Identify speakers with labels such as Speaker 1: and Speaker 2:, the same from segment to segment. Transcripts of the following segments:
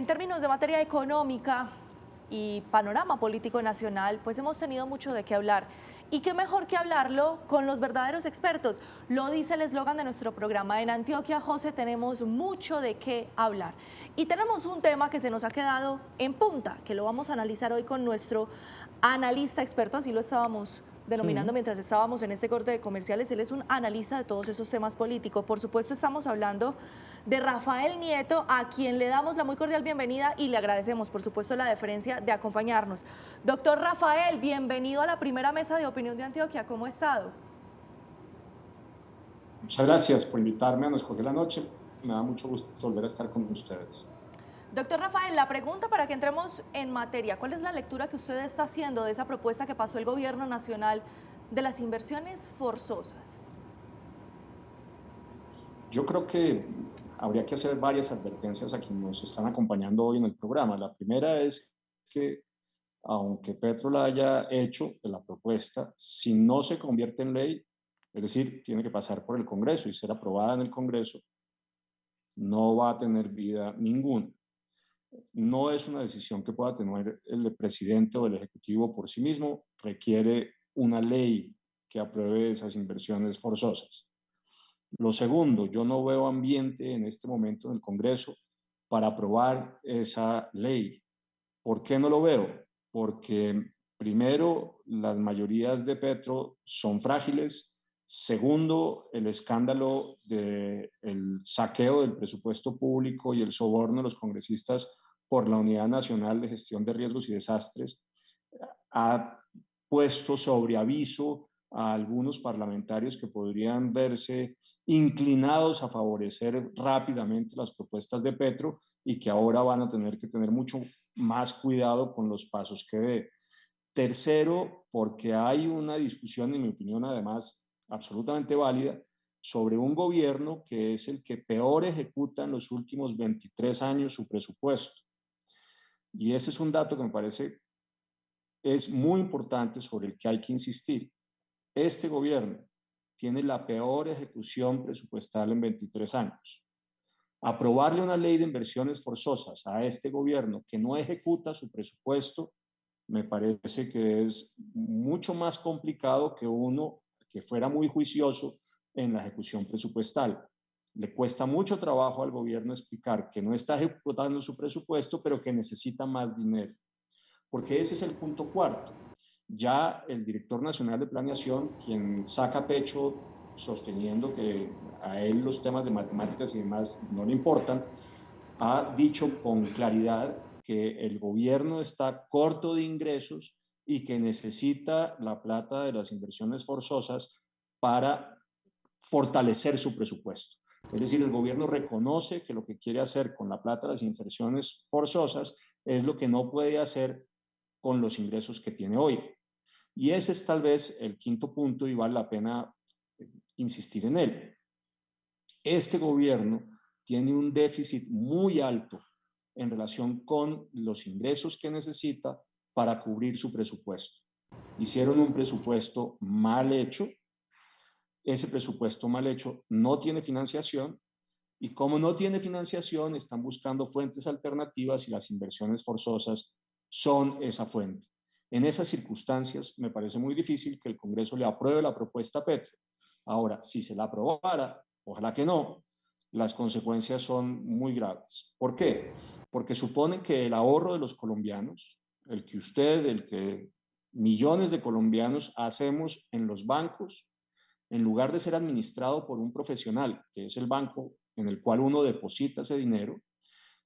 Speaker 1: En términos de materia económica y panorama político nacional, pues hemos tenido mucho de qué hablar. Y qué mejor que hablarlo con los verdaderos expertos. Lo dice el eslogan de nuestro programa. En Antioquia, José, tenemos mucho de qué hablar. Y tenemos un tema que se nos ha quedado en punta, que lo vamos a analizar hoy con nuestro analista experto, así lo estábamos denominando
Speaker 2: Sí.
Speaker 1: mientras estábamos en este corte de comerciales. Él es un analista de todos esos temas políticos. Por supuesto, estamos hablando de Rafael Nieto, a quien le damos la muy cordial bienvenida y le agradecemos, por supuesto, la deferencia de acompañarnos. Doctor Rafael, bienvenido a la primera mesa de opinión de Antioquia. ¿Cómo ha estado?
Speaker 2: Muchas gracias por invitarme a Nos Coge la Noche. Me da mucho gusto volver a estar con ustedes.
Speaker 1: Doctor Rafael, la pregunta para que entremos en materia, ¿cuál es la lectura que usted está haciendo de esa propuesta que pasó el gobierno nacional de las inversiones forzosas?
Speaker 2: Yo creo que habría que hacer varias advertencias a quienes nos están acompañando hoy en el programa. La primera es que, aunque Petro la haya hecho de la propuesta, si no se convierte en ley, es decir, tiene que pasar por el Congreso y ser aprobada en el Congreso, no va a tener vida ninguna. No es una decisión que pueda tener el presidente o el ejecutivo por sí mismo, requiere una ley que apruebe esas inversiones forzosas. Lo segundo, yo no veo ambiente en este momento en el Congreso para aprobar esa ley. ¿Por qué no lo veo? Porque primero, las mayorías de Petro son frágiles. Segundo, el escándalo del saqueo del presupuesto público y el soborno de los congresistas por la Unidad Nacional de Gestión de Riesgos y Desastres ha puesto sobre aviso a algunos parlamentarios que podrían verse inclinados a favorecer rápidamente las propuestas de Petro y que ahora van a tener que tener mucho más cuidado con los pasos que dé. Tercero, porque hay una discusión, en mi opinión, además, absolutamente válida, sobre un gobierno que es el que peor ejecuta en los últimos 23 años su presupuesto. Y ese es un dato que me parece es muy importante, sobre el que hay que insistir. Este gobierno tiene la peor ejecución presupuestal en 23 años. Aprobarle una ley de inversiones forzosas a este gobierno que no ejecuta su presupuesto me parece que es mucho más complicado que uno que fuera muy juicioso en la ejecución presupuestal. Le cuesta mucho trabajo al gobierno explicar que no está ejecutando su presupuesto, pero que necesita más dinero. Porque ese es el punto cuarto. Ya el director nacional de planeación, quien saca pecho sosteniendo que a él los temas de matemáticas y demás no le importan, ha dicho con claridad que el gobierno está corto de ingresos y que necesita la plata de las inversiones forzosas para fortalecer su presupuesto. Es decir, el gobierno reconoce que lo que quiere hacer con la plata de las inversiones forzosas es lo que no puede hacer con los ingresos que tiene hoy. Y ese es tal vez el quinto punto y vale la pena insistir en él. Este gobierno tiene un déficit muy alto en relación con los ingresos que necesita para cubrir su presupuesto. Hicieron un presupuesto mal hecho, ese presupuesto mal hecho no tiene financiación y como no tiene financiación están buscando fuentes alternativas y las inversiones forzosas son esa fuente. En esas circunstancias me parece muy difícil que el Congreso le apruebe la propuesta Petro. Ahora, si se la aprobara, ojalá que no, las consecuencias son muy graves. ¿Por qué? Porque supone que el ahorro de los colombianos, el que usted, el que millones de colombianos hacemos en los bancos, en lugar de ser administrado por un profesional, que es el banco en el cual uno deposita ese dinero,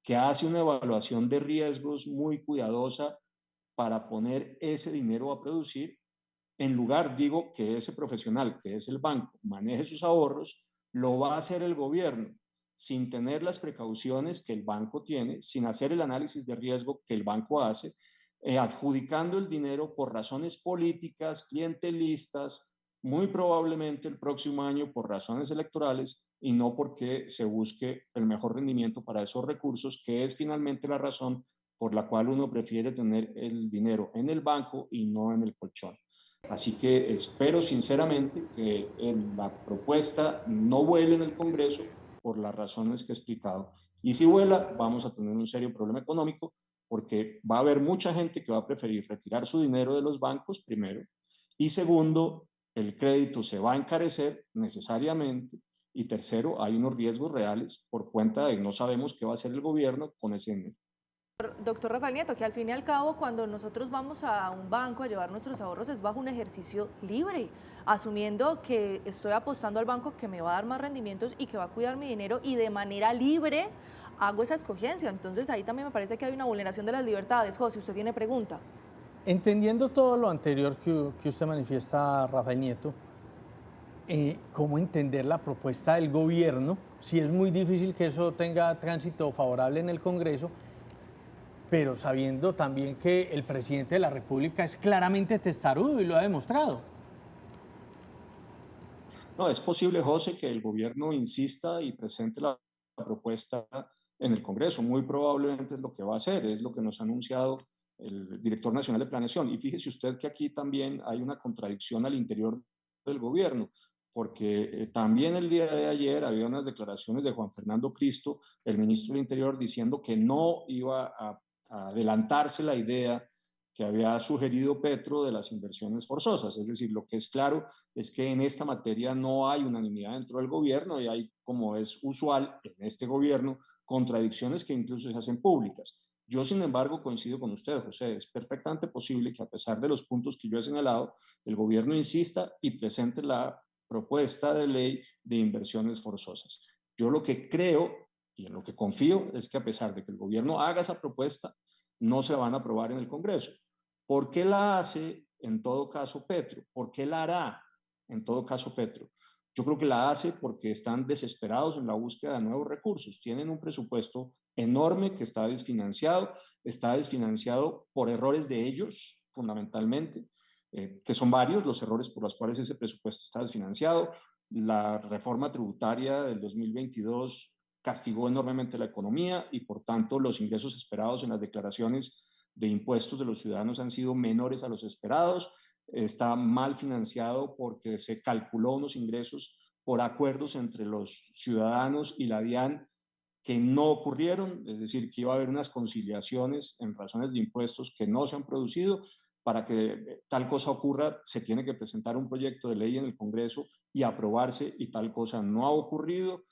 Speaker 2: que hace una evaluación de riesgos muy cuidadosa para poner ese dinero a producir, en lugar, digo, que ese profesional, que es el banco, maneje sus ahorros, lo va a hacer el gobierno sin tener las precauciones que el banco tiene, sin hacer el análisis de riesgo que el banco hace, adjudicando el dinero por razones políticas, clientelistas, muy probablemente el próximo año por razones electorales y no porque se busque el mejor rendimiento para esos recursos, que es finalmente la razón por la cual uno prefiere tener el dinero en el banco y no en el colchón. Así que espero sinceramente que la propuesta no vuele en el Congreso por las razones que he explicado. Y si vuela, vamos a tener un serio problema económico porque va a haber mucha gente que va a preferir retirar su dinero de los bancos, primero, y segundo, el crédito se va a encarecer necesariamente, y tercero, hay unos riesgos reales por cuenta de que no sabemos qué va a hacer el gobierno con ese dinero.
Speaker 1: Doctor Rafael Nieto, que al fin y al cabo cuando nosotros vamos a un banco a llevar nuestros ahorros es bajo un ejercicio libre, asumiendo que estoy apostando al banco que me va a dar más rendimientos y que va a cuidar mi dinero y de manera libre hago esa escogencia. Entonces ahí también me parece que hay una vulneración de las libertades. José, usted tiene pregunta.
Speaker 3: Entendiendo todo lo anterior que usted manifiesta, Rafael Nieto, ¿cómo entender la propuesta del gobierno? Si es muy difícil que eso tenga tránsito favorable en el Congreso, pero sabiendo también que el presidente de la República es claramente testarudo y lo ha demostrado.
Speaker 2: No, es posible, José, que el gobierno insista y presente la propuesta en el Congreso. Muy probablemente es lo que va a hacer, es lo que nos ha anunciado el director nacional de planeación. Y fíjese usted que aquí también hay una contradicción al interior del gobierno, porque también el día de ayer había unas declaraciones de Juan Fernando Cristo, el ministro del Interior, diciendo que no iba a adelantarse la idea que había sugerido Petro de las inversiones forzosas. Es decir, lo que es claro es que en esta materia no hay unanimidad dentro del gobierno y hay, como es usual en este gobierno, contradicciones que incluso se hacen públicas. Yo, sin embargo, coincido con usted, José. Es perfectamente posible que, a pesar de los puntos que yo he señalado, el gobierno insista y presente la propuesta de ley de inversiones forzosas. Yo lo que creo y en lo que confío es que, a pesar de que el gobierno haga esa propuesta, no se van a aprobar en el Congreso. ¿Por qué la hace en todo caso Petro? ¿Por qué la hará en todo caso Petro? Yo creo que la hace porque están desesperados en la búsqueda de nuevos recursos. Tienen un presupuesto enorme que está desfinanciado por errores de ellos, fundamentalmente, que son varios los errores por los cuales ese presupuesto está desfinanciado. La reforma tributaria del 2022 castigó enormemente la economía y, por tanto, los ingresos esperados en las declaraciones de impuestos de los ciudadanos han sido menores a los esperados. Está mal financiado porque se calculó unos ingresos por acuerdos entre los ciudadanos y la DIAN que no ocurrieron, es decir, que iba a haber unas conciliaciones en razones de impuestos que no se han producido. Para que tal cosa ocurra, se tiene que presentar un proyecto de ley en el Congreso y aprobarse, y tal cosa no ha ocurrido,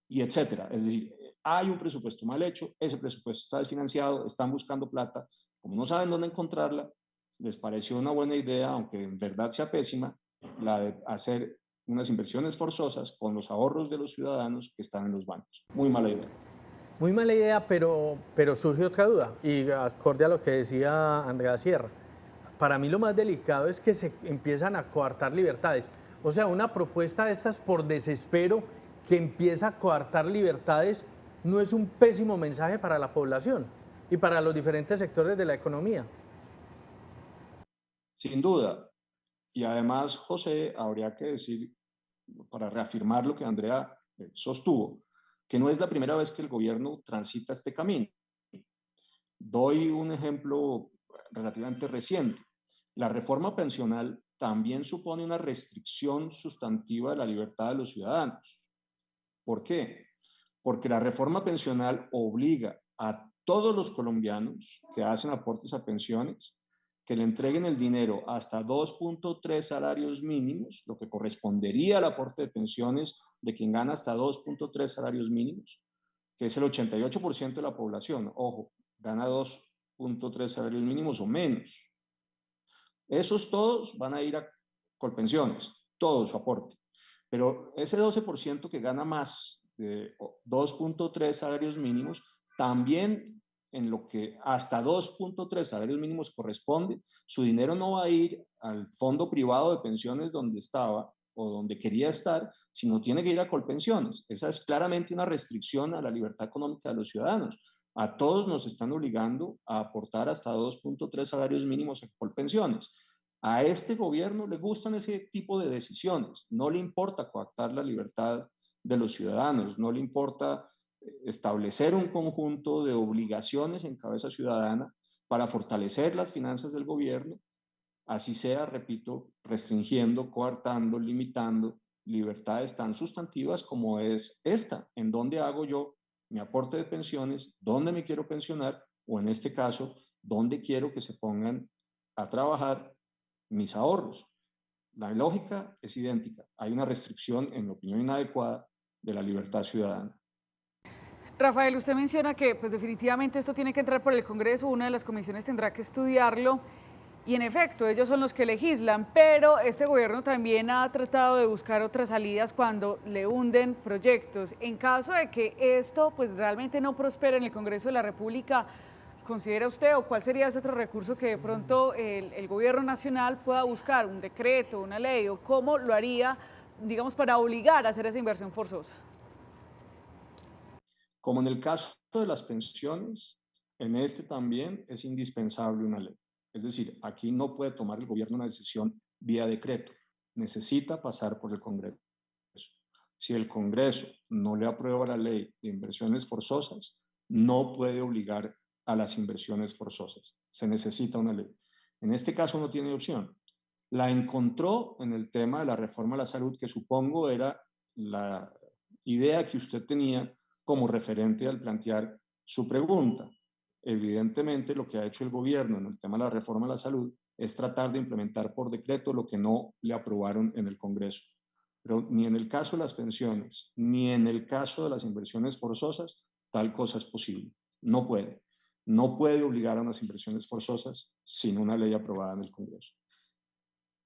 Speaker 2: y etcétera. Es decir, hay un presupuesto mal hecho, ese presupuesto está desfinanciado, están buscando plata, como no saben dónde encontrarla, les pareció una buena idea, aunque en verdad sea pésima, la de hacer unas inversiones forzosas con los ahorros de los ciudadanos que están en los bancos. Muy mala idea.
Speaker 3: Muy mala idea, pero surge otra duda, y acorde a lo que decía Andrea Sierra. Para mí lo más delicado es que se empiezan a coartar libertades. O sea, una propuesta de estas por desespero que empieza a coartar libertades no es un pésimo mensaje para la población y para los diferentes sectores de la economía.
Speaker 2: Sin duda. Y además, José, habría que decir, para reafirmar lo que Andrea sostuvo, que no es la primera vez que el gobierno transita este camino. Doy un ejemplo relativamente reciente. La reforma pensional también supone una restricción sustantiva de la libertad de los ciudadanos. ¿Por qué? Porque la reforma pensional obliga a todos los colombianos que hacen aportes a pensiones que le entreguen el dinero hasta 2.3 salarios mínimos, lo que correspondería al aporte de pensiones de quien gana hasta 2.3 salarios mínimos, que es el 88% de la población. Ojo, gana 2.3 salarios mínimos o menos. Esos todos van a ir a Colpensiones, todo su aporte. Pero ese 12% que gana más de 2.3 salarios mínimos, también en lo que hasta 2.3 salarios mínimos corresponde, su dinero no va a ir al fondo privado de pensiones donde estaba o donde quería estar, sino tiene que ir a Colpensiones. Esa es claramente una restricción a la libertad económica de los ciudadanos. A todos nos están obligando a aportar hasta 2.3 salarios mínimos a Colpensiones. A este gobierno le gustan ese tipo de decisiones, no le importa coactar la libertad de los ciudadanos, no le importa establecer un conjunto de obligaciones en cabeza ciudadana para fortalecer las finanzas del gobierno, así sea, repito, restringiendo, coartando, limitando libertades tan sustantivas como es esta. ¿En dónde hago yo mi aporte de pensiones, dónde me quiero pensionar, o en este caso, dónde quiero que se pongan a trabajar mis ahorros. La lógica es idéntica. Hay una restricción, en mi opinión inadecuada, de la libertad ciudadana.
Speaker 4: Rafael, usted menciona que pues definitivamente esto tiene que entrar por el Congreso, una de las comisiones tendrá que estudiarlo y en efecto ellos son los que legislan, pero este gobierno también ha tratado de buscar otras salidas cuando le hunden proyectos. En caso de que esto pues realmente no prospere en el Congreso de la República, ¿considera usted o cuál sería ese otro recurso que de pronto el gobierno nacional pueda buscar, un decreto, una ley o cómo lo haría, digamos, para obligar a hacer esa inversión forzosa?
Speaker 2: Como en el caso de las pensiones, en este también es indispensable una ley. Es decir, aquí no puede tomar el gobierno una decisión vía decreto, necesita pasar por el Congreso. Si el Congreso no le aprueba la ley de inversiones forzosas, no puede obligar a las inversiones forzosas. Se necesita una ley. En este caso no tiene opción. La encontró en el tema de la reforma a la salud, que supongo era la idea que usted tenía como referente al plantear su pregunta. Evidentemente, lo que ha hecho el gobierno en el tema de la reforma a la salud es tratar de implementar por decreto lo que no le aprobaron en el Congreso. Pero ni en el caso de las pensiones, ni en el caso de las inversiones forzosas, tal cosa es posible. No puede. No puede obligar a unas inversiones forzosas sin una ley aprobada en el Congreso.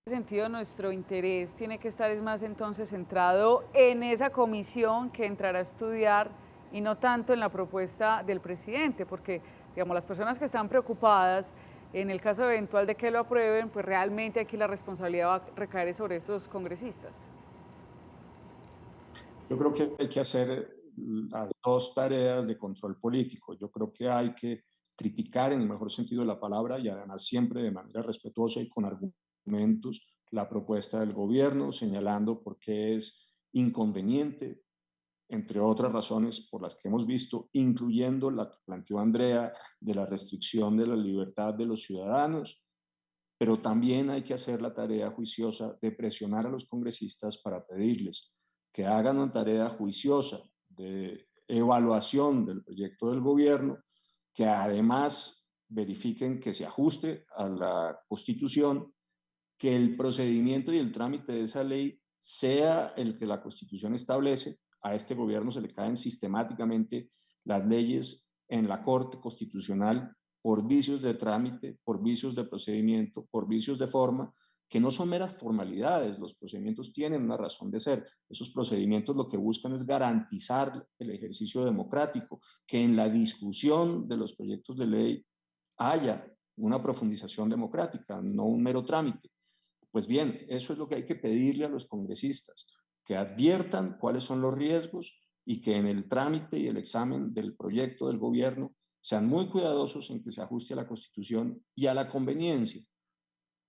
Speaker 4: En ese sentido, nuestro interés tiene que estar es más entonces centrado en esa comisión que entrará a estudiar y no tanto en la propuesta del presidente, porque digamos, las personas que están preocupadas, en el caso eventual de que lo aprueben, pues realmente aquí la responsabilidad va a recaer sobre esos congresistas.
Speaker 2: Yo creo que hay que hacer las dos tareas de control político. Yo creo que hay que criticar en el mejor sentido de la palabra y además siempre de manera respetuosa y con argumentos la propuesta del gobierno, señalando por qué es inconveniente, entre otras razones por las que hemos visto, incluyendo la que planteó Andrea de la restricción de la libertad de los ciudadanos, pero también hay que hacer la tarea juiciosa de presionar a los congresistas para pedirles que hagan una tarea juiciosa de evaluación del proyecto del gobierno, que además verifiquen que se ajuste a la Constitución, que el procedimiento y el trámite de esa ley sea el que la Constitución establece. A este gobierno se le caen sistemáticamente las leyes en la Corte Constitucional por vicios de trámite, por vicios de procedimiento, por vicios de forma, que no son meras formalidades. Los procedimientos tienen una razón de ser. Esos procedimientos lo que buscan es garantizar el ejercicio democrático, que en la discusión de los proyectos de ley haya una profundización democrática, no un mero trámite. Pues bien, eso es lo que hay que pedirle a los congresistas, que adviertan cuáles son los riesgos y que en el trámite y el examen del proyecto del gobierno sean muy cuidadosos en que se ajuste a la Constitución y a la conveniencia.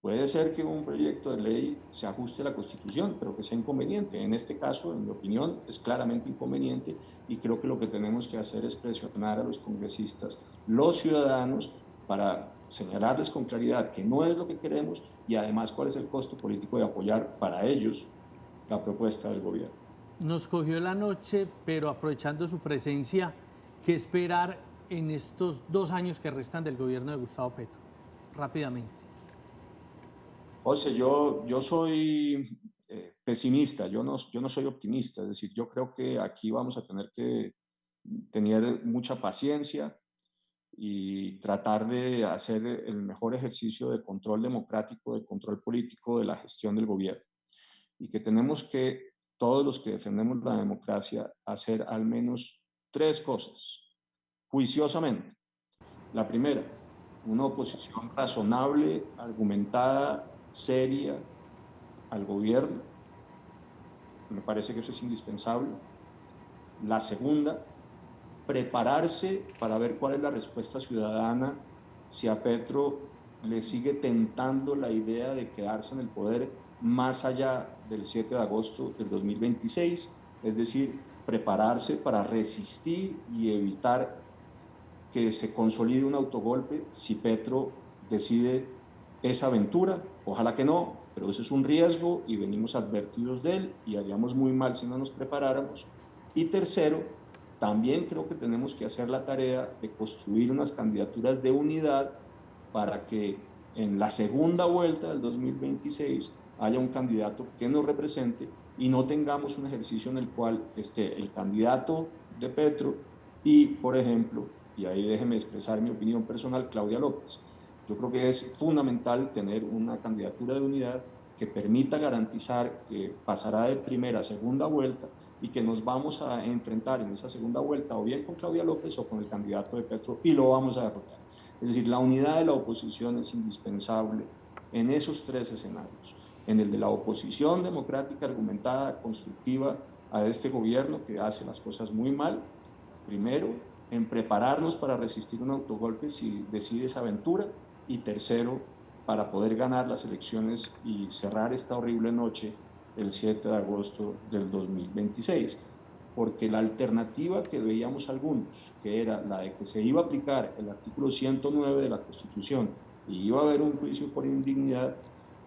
Speaker 2: Puede ser que un proyecto de ley se ajuste a la Constitución, pero que sea inconveniente. En este caso, en mi opinión, es claramente inconveniente y creo que lo que tenemos que hacer es presionar a los congresistas, los ciudadanos, para señalarles con claridad que no es lo que queremos y además cuál es el costo político de apoyar para ellos la propuesta del gobierno.
Speaker 3: Nos cogió la noche, pero aprovechando su presencia, ¿qué esperar en estos 2 años que restan del gobierno de Gustavo Petro? Rápidamente.
Speaker 2: José, yo soy pesimista, yo no soy optimista, es decir, yo creo que aquí vamos a tener que tener mucha paciencia y tratar de hacer el mejor ejercicio de control democrático, de control político de la gestión del gobierno. Y que tenemos que, todos los que defendemos la democracia, hacer al menos 3 cosas, juiciosamente. La primera, una oposición razonable, argumentada, seria al gobierno. Me parece que eso es indispensable. La segunda, prepararse para ver cuál es la respuesta ciudadana si a Petro le sigue tentando la idea de quedarse en el poder más allá del 7 de agosto del 2026, es decir, prepararse para resistir y evitar que se consolide un autogolpe si Petro decide esa aventura. Ojalá que no, pero eso es un riesgo y venimos advertidos de él y haríamos muy mal si no nos preparáramos. Y tercero, también creo que tenemos que hacer la tarea de construir unas candidaturas de unidad para que en la segunda vuelta del 2026 haya un candidato que nos represente y no tengamos un ejercicio en el cual esté el candidato de Petro y, por ejemplo, y ahí déjeme expresar mi opinión personal, Claudia López. Yo creo que es fundamental tener una candidatura de unidad que permita garantizar que pasará de primera a segunda vuelta y que nos vamos a enfrentar en esa segunda vuelta o bien con Claudia López o con el candidato de Petro y lo vamos a derrotar. Es decir, la unidad de la oposición es indispensable en esos tres escenarios. En el de la oposición democrática, argumentada, constructiva a este gobierno que hace las cosas muy mal, primero, en prepararnos para resistir un autogolpe si decide esa aventura, y tercero, para poder ganar las elecciones y cerrar esta horrible noche el 7 de agosto del 2026. Porque la alternativa que veíamos algunos, que era la de que se iba a aplicar el artículo 109 de la Constitución y iba a haber un juicio por indignidad,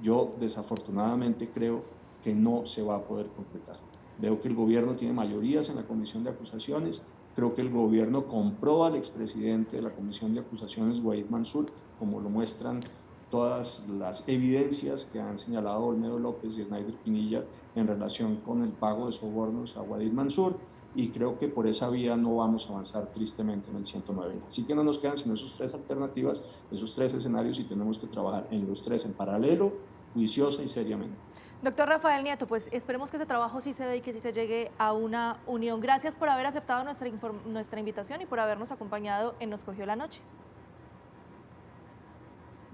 Speaker 2: yo desafortunadamente creo que no se va a poder concretar. Veo que el gobierno tiene mayorías en la comisión de acusaciones, creo que el gobierno compró al expresidente de la comisión de acusaciones, Wahid Mansur, como lo muestran todas las evidencias que han señalado Olmedo López y Snyder Pinilla en relación con el pago de sobornos a Wahid Mansur, y creo que por esa vía no vamos a avanzar tristemente en el 109. Así que no nos quedan sino esas tres alternativas, esos tres escenarios, y tenemos que trabajar en los tres en paralelo, juiciosa y seriamente.
Speaker 1: Doctor Rafael Nieto, pues esperemos que ese trabajo sí se dé y que sí se llegue a una unión. Gracias por haber aceptado nuestra invitación y por habernos acompañado en Nos Cogió la Noche.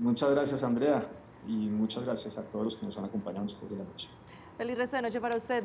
Speaker 2: Muchas gracias, Andrea, y muchas gracias a todos los que nos han acompañado en Nos Cogió la Noche.
Speaker 1: Feliz resto de noche para usted.